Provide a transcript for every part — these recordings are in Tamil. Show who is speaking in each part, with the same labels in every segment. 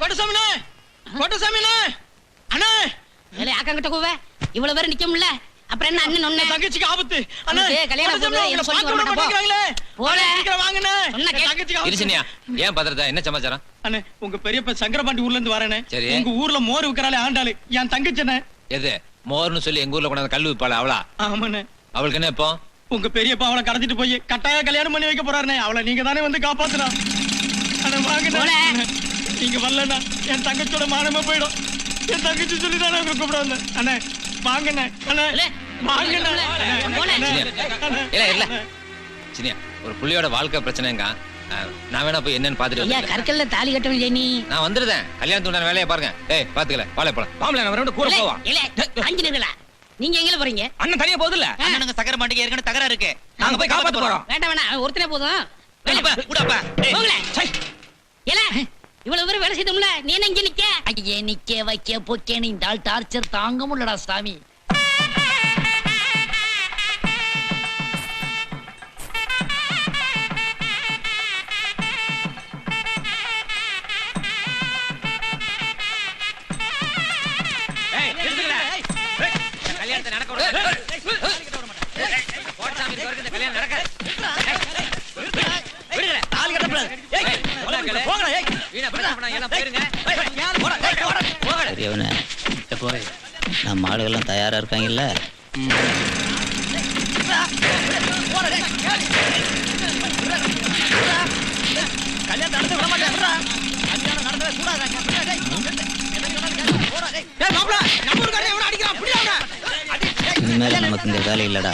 Speaker 1: கொட்டசாமினே கொட்டசாமினே அண்ணே
Speaker 2: ஏலே ஆக்கங்கிட்ட கூவே இவ்வளவு பேர் நிக்க முடியல அப்புறம் என்ன அண்ணன் ஒண்ணே
Speaker 1: தங்கச்சிக்கு ஆபத்து அண்ணே
Speaker 2: கல்யாணம் பண்ணி என்ன சொல்லி வர மாட்டாங்க போல
Speaker 1: சீக்கிரம் வாங்கண்ணே தங்கச்சிக்கு
Speaker 3: இருசினியா ஏன் பதறதா என்ன சமாச்சாரம்
Speaker 1: அண்ணே உங்க பெரியப்பா சங்கரபாண்டி ஊர்ல இருந்து வரேனே
Speaker 3: சரி
Speaker 1: உங்க ஊர்ல மோர் விக்கறாளே ஆண்டாளு என் தங்கச்சினே
Speaker 3: எது மோர்னு சொல்லி எங்க ஊர்ல கொண்டாந்து கல்லு விப்பாள அவளா
Speaker 1: ஆமாண்ணே
Speaker 3: அவளுக்கு என்ன இப்போ
Speaker 1: உங்க பெரியப்பா அவளை கடத்திட்டு போய் கட்டாய கல்யாணம் பண்ணி வைக்க போறாருனே அவளை நீங்க தானே வந்து காப்பாத்துறா அண்ணே வாங்கண்ணே நீங்க வரலனா என் தங்கச்சியோட மானமே போய்டும் என் தங்கச்சி சொல்லி தானே உங்க கூப்பிட வந்தேன் அண்ணே வாங்கண்ணே அண்ணே வாங்கண்ணே
Speaker 3: இல்ல இல்ல சினியா ஒரு புள்ளியோட வாழ்க்கை பிரச்சனைங்க நான் வேணா போய் என்னன்னு பாத்துட்டு
Speaker 2: ஐயா கற்கல்ல தாலி கட்டணும் நீ
Speaker 3: நான் வந்துருதேன் கல்யாணத்துக்கு வேலையை பாருங்க ஏய் பாத்துக்கல வாழை போலாம் பாம்பல நான் வரணும் கூட போவா
Speaker 2: இல்ல அஞ்சினீங்களா நீங்க எங்க போறீங்க
Speaker 3: அண்ணன் தனியா போகுது இல்ல
Speaker 4: அண்ணனுங்க சக்கர மாட்டிக்கு ஏற்கனவே தகராறு இருக்கு
Speaker 3: நாங்க போய் காப்பாத்த போறோம்
Speaker 2: வேண்டாம் வேணாம் ஒருத்தனே போதும்
Speaker 4: கூடப்பா
Speaker 2: போகல ஏல இவ்வளவு பேர் வேலை செய்தோம்ல நீ என்ன இங்க நிக்க ஐயே நிக்க வைக்க போக்கேன்னு இந்த ஆள் டார்ச்சர் தாங்க முடியலடா சாமி
Speaker 3: கல்யாணத்தை நடக்க விட கோட்சாமி இருக்க கல்யாணம் நடக்க
Speaker 4: பெரியவனே நம்ம ஆளுகள்லாம் தயாரா இருக்காங்கல்ல இனிமேல நமக்கு இந்த வேலை இல்லடா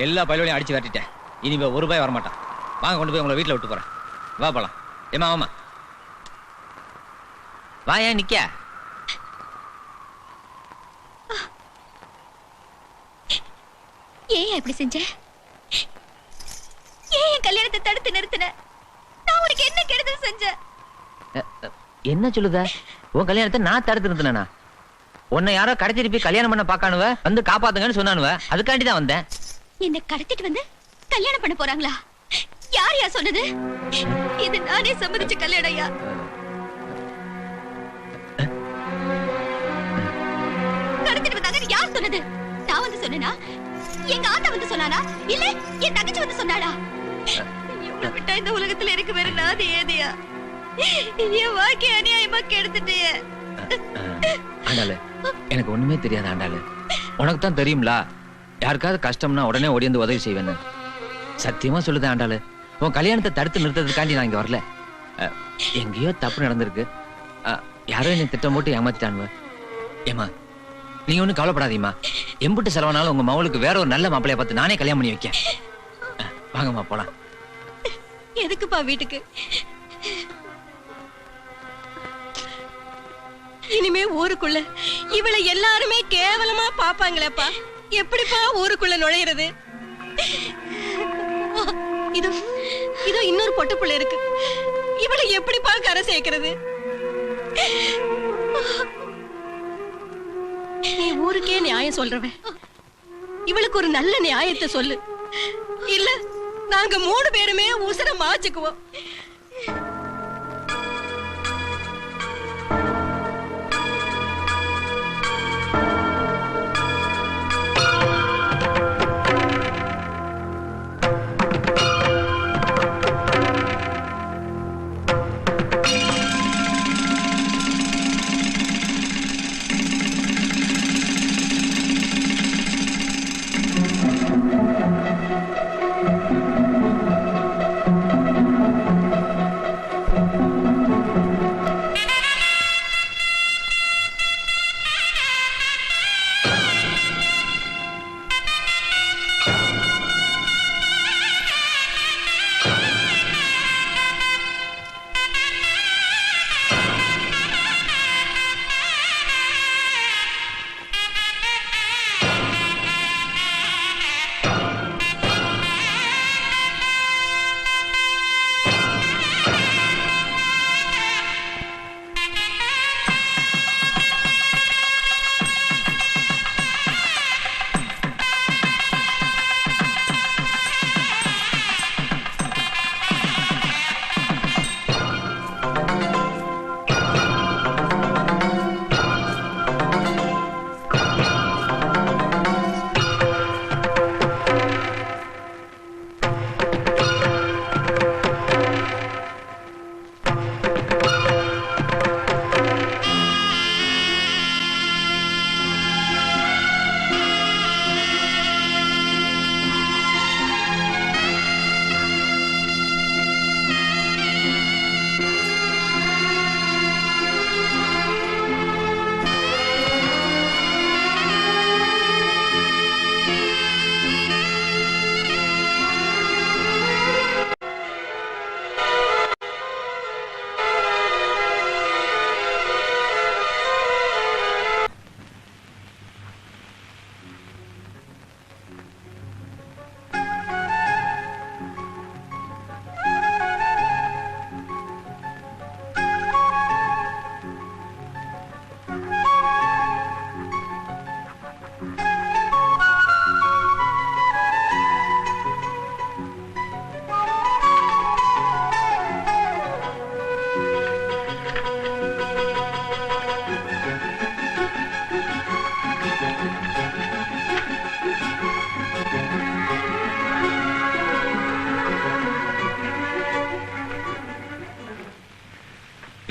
Speaker 3: எல்லா பயிலையும் அடிச்சு விரட்டிட்டேன் இனிமே ஒரு ரூபாய் வரமாட்டான் வாங்க கொண்டு போய் உங்களை வீட்டில் விட்டு போறேன் வா போலாம் ஏமா வாமா வா ஏன் நிக்க
Speaker 5: ஏன் இப்படி செஞ்ச ஏன் என் கல்யாணத்தை தடுத்து நிறுத்தின நான் உனக்கு என்ன கெடுதல் செஞ்சேன்
Speaker 3: என்ன சொல்லுத உன் கல்யாணத்தை நான் தடுத்து நிறுத்தினா உன்னை யாரோ கடத்திட்டு போய் கல்யாணம் பண்ண பாக்கானுவ வந்து காப்பாத்துங்கன்னு சொன்னானுவ அதுக்காண்டி தான் வந்தேன்
Speaker 5: என்ன கடத்திட்டு வந்து கல்யாணம் பண்ண போறாங்களா யார் யா சொன்னது இது நானே சம்மதிச்ச கல்யாணம் யா கடத்திட்டு வந்தாங்க யார் சொன்னது நான் வந்து சொன்னா எங்க ஆத்தா வந்து சொன்னானா இல்ல என் தங்கச்சி வந்து சொன்னாடா? இவளை விட்டா இந்த உலகத்துல இருக்கு வேற நாதி ஏதியா? என் வாழ்க்கை அநியாயமா கெடுத்துட்டியே.
Speaker 3: ஆண்டாளு, எனக்கு ஒண்ணுமே தெரியாது ஆண்டாளு. உனக்கு தான் தெரியும்ல, யாருக்காவது கஷ்டம்னா உடனே ஓடி வந்து உதவி செய்வேன்னு. சத்தியமா சொல்லுது ஆண்டாளு, உன் கல்யாணத்தை தடுத்து நிறுத்ததுக்காண்டி நான் இங்க வரல. எங்கேயோ தப்பு நடந்திருக்கு. யாரோ என்னை திட்டம் போட்டு ஏமாத்திட்டானுவ. ஏமா, நீங்க ஒண்ணும் கவலைப்படாதீமா. எம்புட்டு செலவானாலும் உங்க மகளுக்கு வேற ஒரு நல்ல மாப்பிளைய பார்த்து நானே கல்யாணம் பண்ணி வைக்க. வாங்கம்மா போலாம்.
Speaker 5: எதுக்குப்பா வீட்டுக்கு? இனிமே ஊருக்குள்ள இவளை எல்லாருமே கேவலமா பாப்பாங்களேப்பா. எப்படிப்பா ஊருக்குள்ள நுழையிறது? இதோ இதோ இன்னொரு பொட்டுப்புள்ள இருக்கு. இவளை எப்படிப்பா கரை சேர்க்கிறது? நீ ஊருக்கே நியாயம் சொல்றவன், இவளுக்கு ஒரு நல்ல நியாயத்தை சொல்லு. இல்ல நாங்க 3 பேருமே உசுர மாச்சுக்குவோம்.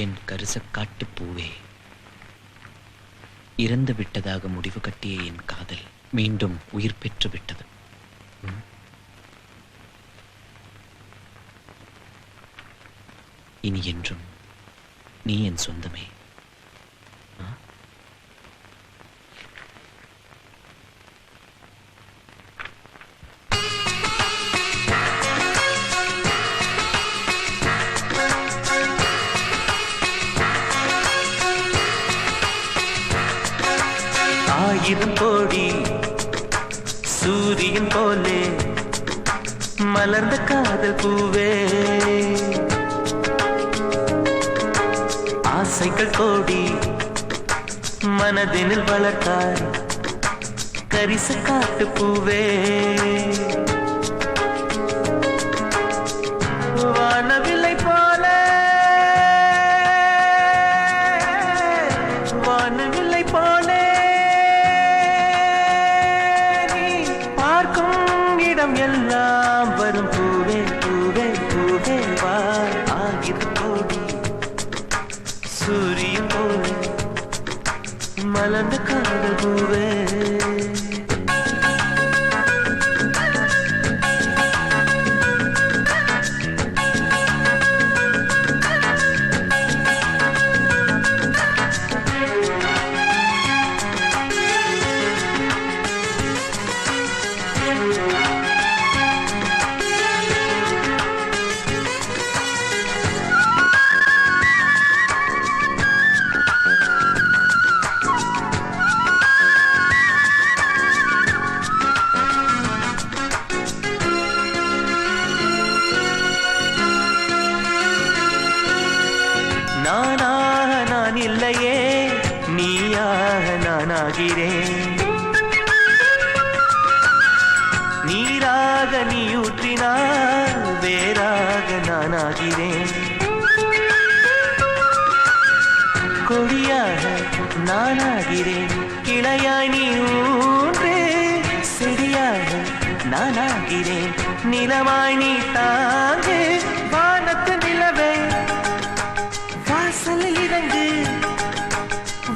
Speaker 4: என் கரிசக்காட்டு பூவே, இறந்து விட்டதாக முடிவு கட்டிய என் காதல் மீண்டும் உயிர் பெற்று விட்டது. இனி என்றும் நீ என் சொந்தமே.
Speaker 6: ஆயிரம் கோடி சூரியன் போலே மலர்ந்த காதல் பூவே, ஆசைகள் கோடி மனதினில் வளர்த்தாய் கரிச காட்டு பூவே. வானவில்லை போல வானவில்லை போல நீ பார்க்க இடம் எல்லாம் வரும் பூவே பூவே பூவே வா 1000 கோடி சூரியன் போல மலர்ந்த காதல் பூவே நானாக நான் இல்லையே நீயாக நானாகிறேன் நீராக நீ ஊற்றினால் வேறாக நானாகிறேன் கொடியாக நானாகிறேன் கிளையாய் நீ ஊன்று செடியாக நானாகிறேன் நிலமாய் நீ தாங்கு வானத்து நிலவே வாசல் இறங்கு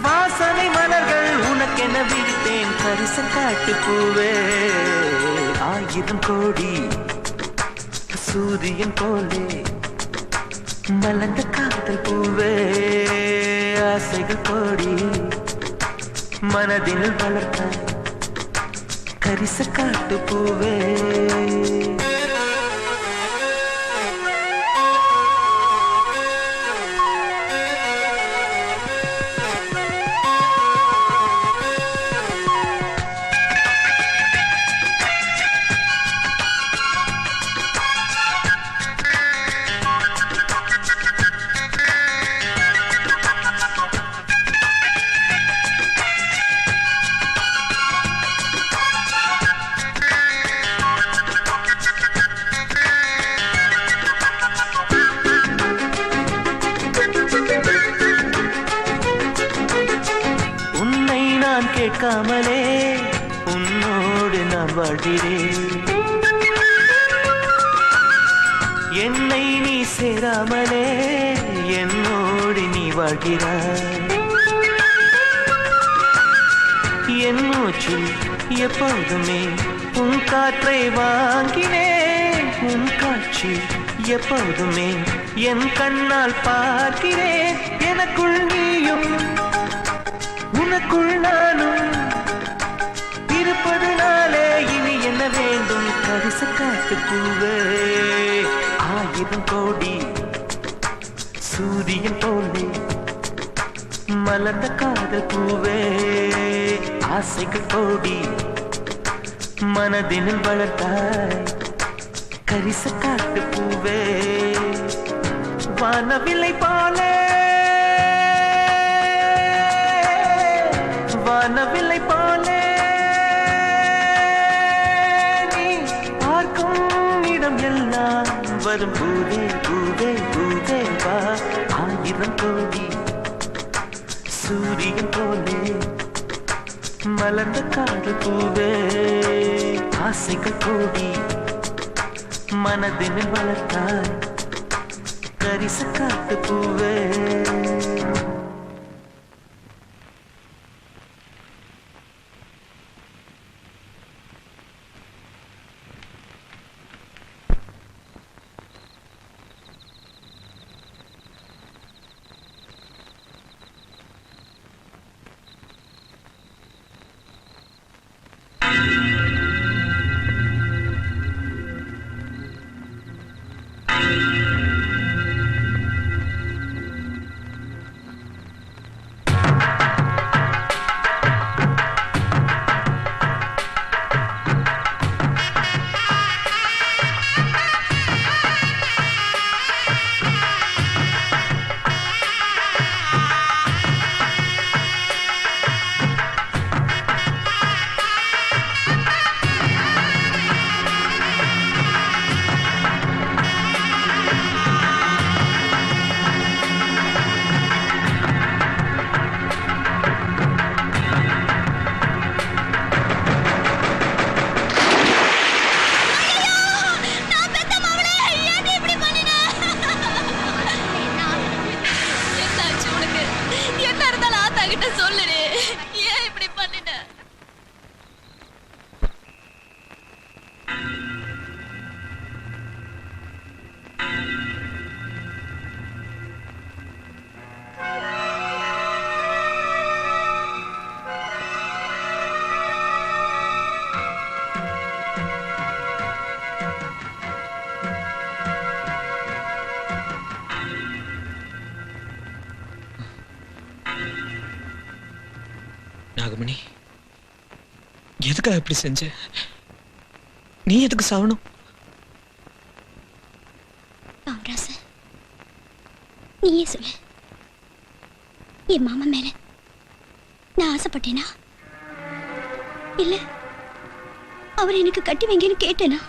Speaker 6: வாசனை மலர்கள் உனக்கென விடுத்தேன் பரிசு காட்டு பூவே 1000 கோடி சூரியன் போலே மலர்ந்த காதல் பூவே ஆசைகள் கோடி மனதில் வளர்த்த கரிச காட்டு பூவே கேட்காமலே உன்னோடு நான் வாழ்கிறேன் என்னை நீ சேராமலே என்னோடு நீ வாழ்கிறாய் என் மூச்சில் எப்போதுமே உன் காற்றை வாங்கினேன் உன் காட்சி எப்போதுமே என் கண்ணால் பார்க்கிறேன் எனக்குள் நீயும் உனக்குள் நானும் இருப்பதனாலே இனி என்ன வேண்டும் கரிச காட்டு பூவே 1000 கோடி சூரியன் போலே மலர்ந்த காதல் பூவே ஆசைகள் கோடி மனதினில் வளர்த்தாய் கரிச காட்டு பூவே வானவில்லை போலே வானவில்லை போலே நீ பார்க்கும் இடம் எல்லாம் வரும் பூவே பூவே பூவே வா 1000 கோடி சூரியன் போலே மலர்ந்த காதல் பூவே ஆசைகள் கோடி மனதினில் வளர்த்தாய் கரிச காட்டு பூவே
Speaker 4: நாகமணி, எதுக்காக இப்படி செஞ்ச? நீ எதுக்கு சாவணும்?
Speaker 5: ராமராசு, நீயே சொல்லு, என் மாமா மேல நான் ஆசைப்பட்டேனா இல்ல அவர் எனக்கு கட்டி வைங்கன்னு கேட்டேனா?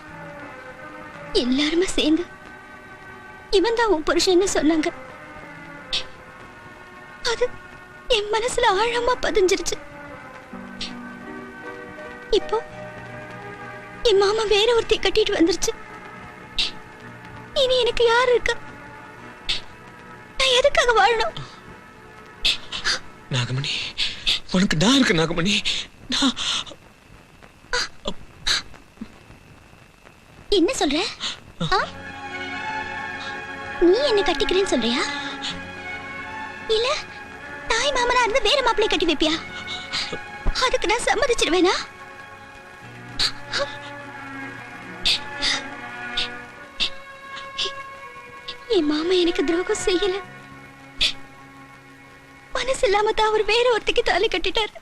Speaker 5: எல்லாருமே சேர்ந்து இவன் தான் உன் புருஷன்னு சொன்னாங்க. அது என் மனசுல ஆழமா பதிஞ்சிருச்சு. இப்போ என் மாமா வேற ஒருத்தி கட்டிட்டு வந்துருச்சு. இனி எனக்கு யாரு இருக்கா? நான் எதுக்காக வாழணும்?
Speaker 4: நாகமணி, உனக்கு நான் இருக்கு நாகமணி.
Speaker 5: என்ன சொல்ற? நீ என்ன கட்டிக்கிறேன்னு சொல்றியா? இல்ல தாய் மாமனா இருந்து வேற மாப்பிள்ளை கட்டி வைப்பியா? அதுக்கு நான் சம்மதிச்சிருவேனா? என் மாமா எனக்கு துரோகம் செய்யல. மனசு இல்லாம தான் அவர் வேற ஒருத்திக்கு தாலி கட்டிட்டாரு.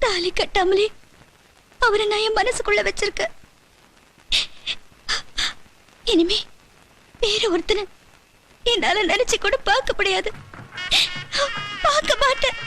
Speaker 5: தாலி கட்டாமலே அவரை நான் என் மனசுக்குள்ள வச்சிருக்கேன். இனிமே வேற ஒருத்தனை என்னால நினைச்சு கூட பார்க்க முடியாது. பார்க்க மாட்டேன்.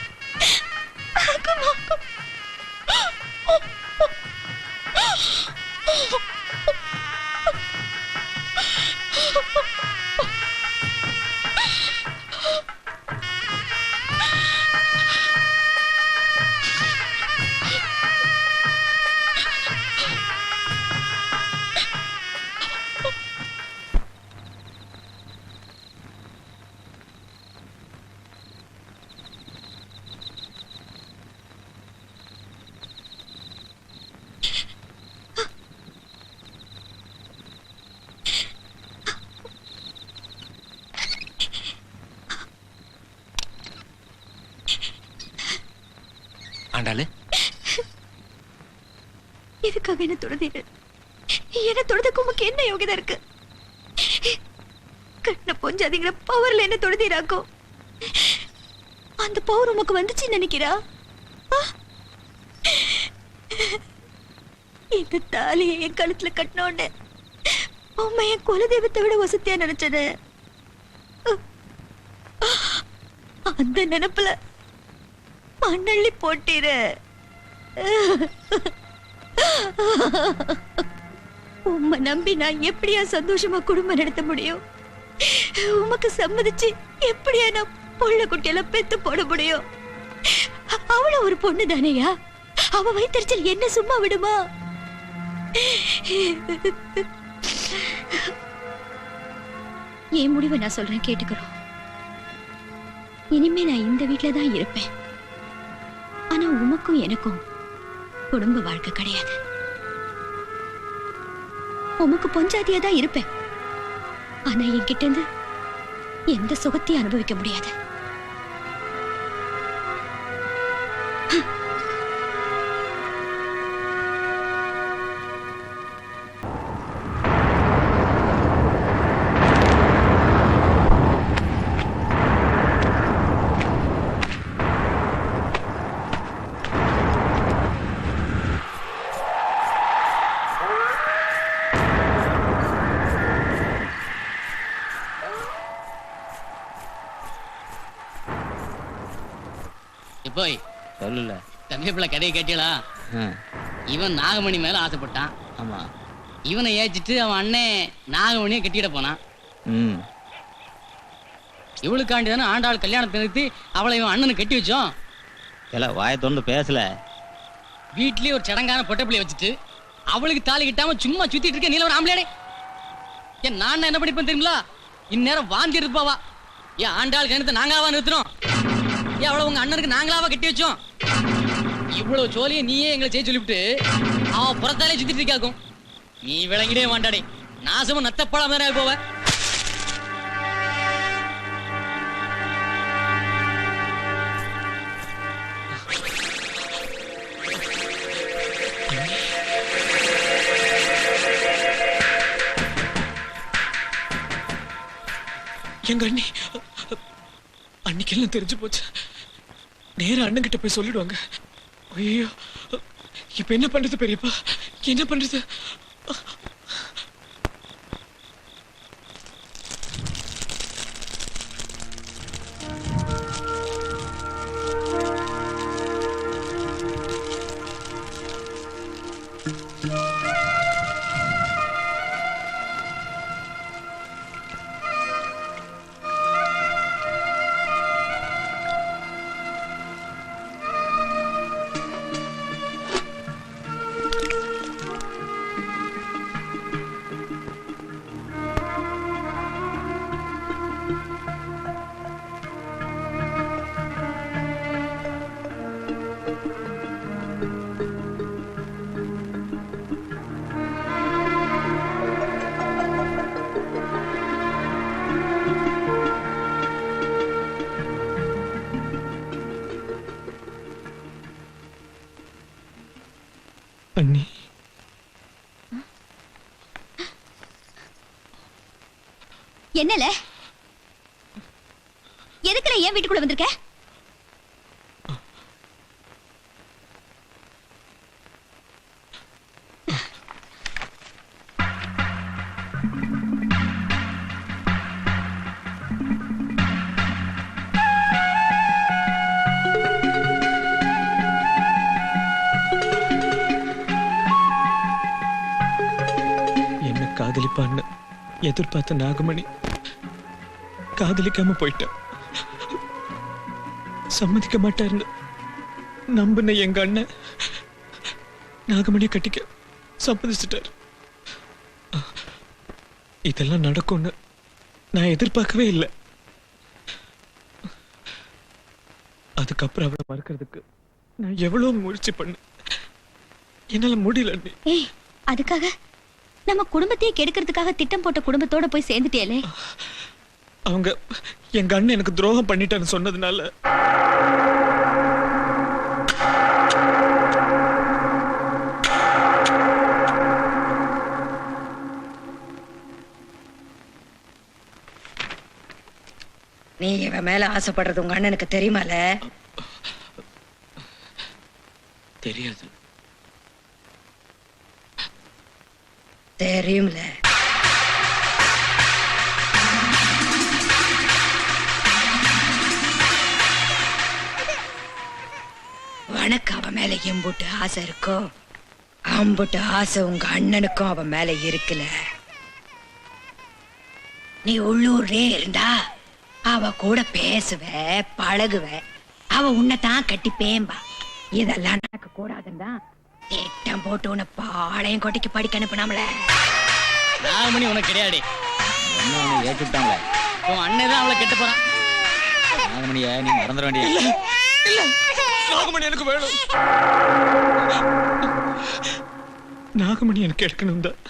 Speaker 3: ஆண்டாளு,
Speaker 5: எதுக்காக என்ன தொடுதீங்க? என்ன தொடுதற்கு உமக்கு என்ன யோகிதா இருக்கு? கண்ண பொஞ்சாதீங்கிற பவர்ல என்ன தொடுதீராக்கும்? அந்த பவர் உமக்கு வந்துச்சு நினைக்கிறா? இந்த தாலியை என் கழுத்துல கட்டினோன்னு உண்மை என் குலதெய்வத்தை விட வசதியா நினைச்சது. அந்த நினைப்புல மண்ணள்ளி போட்டீர. உம்மை நம்பி நான் எப்படியா சந்தோஷமா குடும்பம் நடத்த முடியும்? உமக்கு சம்மதிச்சு எப்படியா நான் புள்ள குட்டியெல்லாம் பெத்து போட முடியும்? அவள ஒரு பொண்ணு தானேயா? அவ வயிற்றுச்சல் என்ன சும்மா விடுமா? என் முடிவை நான் சொல்றேன், கேட்டுக்கிறோம். இனிமே நான் இந்த வீட்டுல தான் இருப்பேன். ஆனா உமக்கும் எனக்கும் குடும்ப வாழ்க்கை கிடையாது. உமக்கு பொஞ்சாதியா தான் இருப்பேன். ஆனா என்கிட்ட இருந்து எந்த சுகத்தையும் அனுபவிக்க முடியாது.
Speaker 2: போய்
Speaker 3: சொல்லல
Speaker 2: தம்பிப்பிள்ள கதையை கேட்டீங்களா? இவன் நாகமணி மேல ஆசைப்பட்டான்.
Speaker 3: ஆமா,
Speaker 2: இவனை ஏச்சிட்டு அவன் அண்ணன் நாகமணியை கட்டிட போனான். இவளுக்காண்டி தானே ஆண்டாள் கல்யாணத்தை நிறுத்தி அவளை இவன் அண்ணனு கட்டி வச்சோம்.
Speaker 7: வாயை தொண்டு பேசல.
Speaker 2: வீட்லயே ஒரு சடங்கான பொட்டப்பிள்ளைய வச்சுட்டு அவளுக்கு தாலி கிட்டாம சும்மா சுத்திட்டு இருக்க நீல ஒரு ஆம்பளையாடே. ஏன் நான் என்ன பண்ணிப்பேன் தெரியுங்களா? இந்நேரம் வாந்தி இருப்பாவா. ஏன் ஆண்டாள் கல்யாணத்தை நாங்காவா நிறுத்தினோம்? ஏன் அவளை உங்க அண்ணனுக்கு நாங்களாவா கட்டி வச்சோம்? இவ்வளவு சோழிய நீயே எங்களை செய்ய சொல்லிவிட்டு அவ புறத்தாலே சுத்திட்டு இருக்காக்கும். நீ விளங்கிடே மாண்டாடே. நாசமும் நத்தப்படாம தானே போவ.
Speaker 4: எங்க அண்ணி அன்னைக்கெல்லாம் தெரிஞ்சு போச்சு.
Speaker 8: நேரா அண்ணன் கிட்ட போய் சொல்லிடுவாங்க. ஐயோ, இப்ப என்ன பண்றது பெரியப்பா, என்ன பண்றது? அண்ணி,
Speaker 5: என்னல எதுக்குல ஏன் வீட்டுக்குள்ள வந்திருக்க?
Speaker 8: என்ன காதலிப்பான்னு எதிர்பார்த்த நாகமணி காதலிக்காம போயிட்டான். சம்மதிக்க மாட்டாருன்னு நம்பின எங்க அண்ணன் நாகமணியை கட்டிக்க சம்மதிச்சிட்டாரு. இதெல்லாம் நடக்கும்னு நான் எதிர்பார்க்கவே இல்லை. அதுக்கப்புறம் அவளை மறக்கிறதுக்கு நான் எவ்வளவு முயற்சி பண்ண, என்னால முடியல அண்ணி.
Speaker 5: ஏய், அதுக்காக நம்ம குடும்பத்தையே கெடுக்கிறதுக்காக திட்டம் போட்ட குடும்பத்தோட போய் சேர்ந்துட்டேலே.
Speaker 8: அவங்க எங்க அண்ணன் எனக்கு துரோகம் பண்ணிட்டான்னு சொன்னதுனால
Speaker 9: நீ இவன் மேல ஆசைப்படுறது உங்க அண்ணனுக்கு தெரியுமால?
Speaker 8: தெரியாது.
Speaker 9: தெரியும்ல. உனக்கு அவன் மேல எம்புட்டு ஆசை இருக்கோ, அம்புட்டு ஆசை உங்க அண்ணனுக்கும் அவன் மேல இருக்குல்ல. நீ உள்ளூர்லயே இருந்தா அவ கூட பேசுவ, பழகுவ, அவ உன்னைத்தான் கட்டி பேம்பா. இதெல்லாம் நடக்க கூடாதுன்னா திட்டம் போட்டு உன்னை பாளையம் கோட்டைக்கு படிக்க அனுப்பினாமல.
Speaker 2: நாகமணி உனக்கு கிடையாது.
Speaker 7: ஏற்றுட்டாங்களே,
Speaker 2: உன் அண்ணன் தான் அவளை கெட்ட போறான்.
Speaker 7: நாகமணியை நீ மறந்துட வேண்டிய.
Speaker 8: இல்ல, நாகமணி எனக்கு வேணும். நாகமணி எனக்கு எடுக்கணும் தான்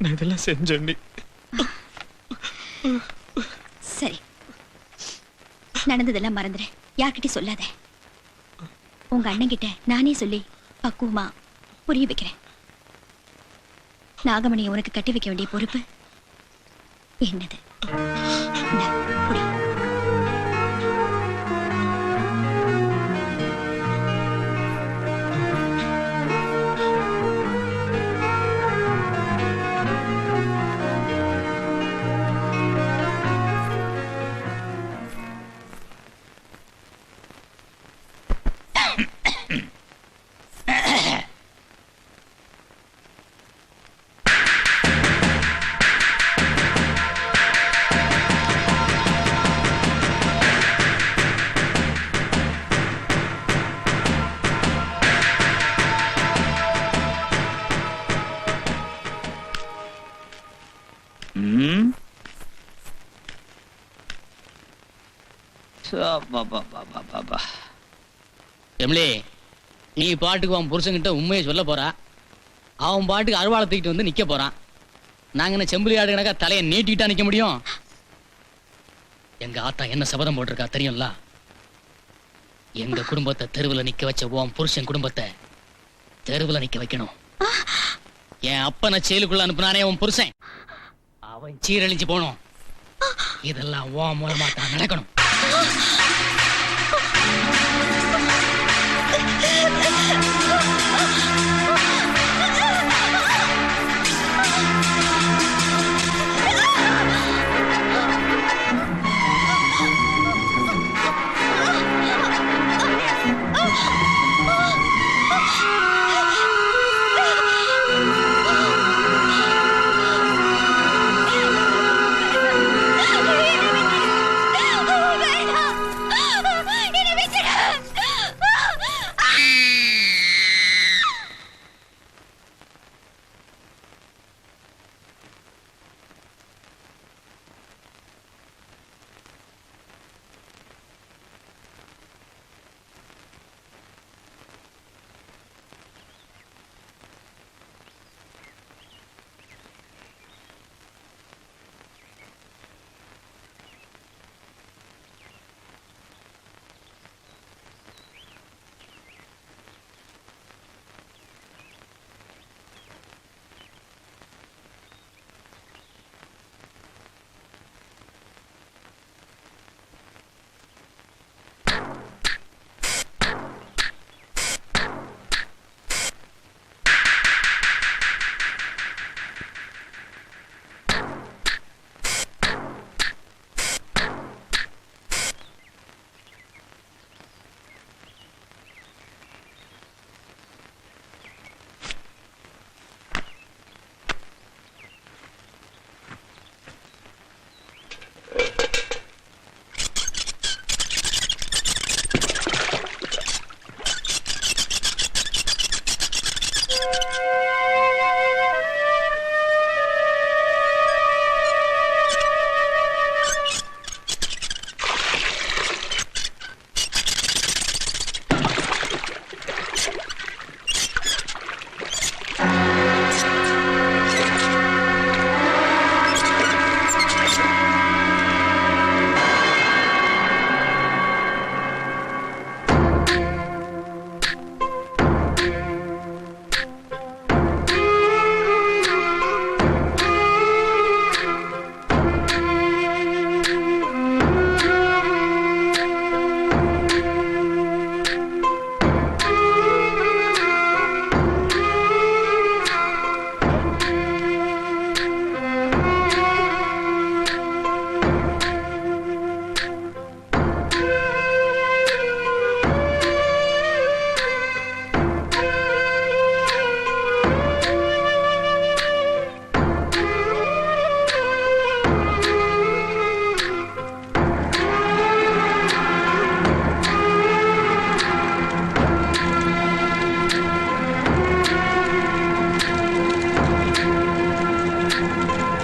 Speaker 8: நான் இதெல்லாம் செஞ்சேன்.
Speaker 5: சரி, நடந்ததெல்லாம் மறந்துடு, யார்கிட்டயும் சொல்லாத. உங்க அண்ணன் கிட்ட நானே சொல்லி பக்குவமா புரிய வைக்கிறேன். நாகமணியை உனக்கு கட்டி வைக்க வேண்டிய பொறுப்பு என்னது? இந்தா, புடி.
Speaker 2: எம்லே, நீ பாட்டுக்கு அவன் புருஷன்கிட்ட உண்மையை சொல்ல போறா, அவன் பாட்டுக்கு அருவாளை தூக்கிட்டு வந்து நிக்க போறான். நாங்க என்ன செம்பிலி ஆடு கணக்கா தலையை நீட்டிக்கிட்டா நிக்க முடியும்? எங்க ஆத்தா என்ன சபதம் போட்டிருக்கா தெரியும்ல? எங்க குடும்பத்தை தெருவுல நிக்க வச்ச உன் புருஷன் குடும்பத்தை தெருவுல நிக்க வைக்கணும். என் அப்பனை செயலுக்குள்ள அனுப்புனானே உன் புருஷன், அவன் சீரழிஞ்சு போனோம். இதெல்லாம் உன் மூலமா தான் நடக்கணும்.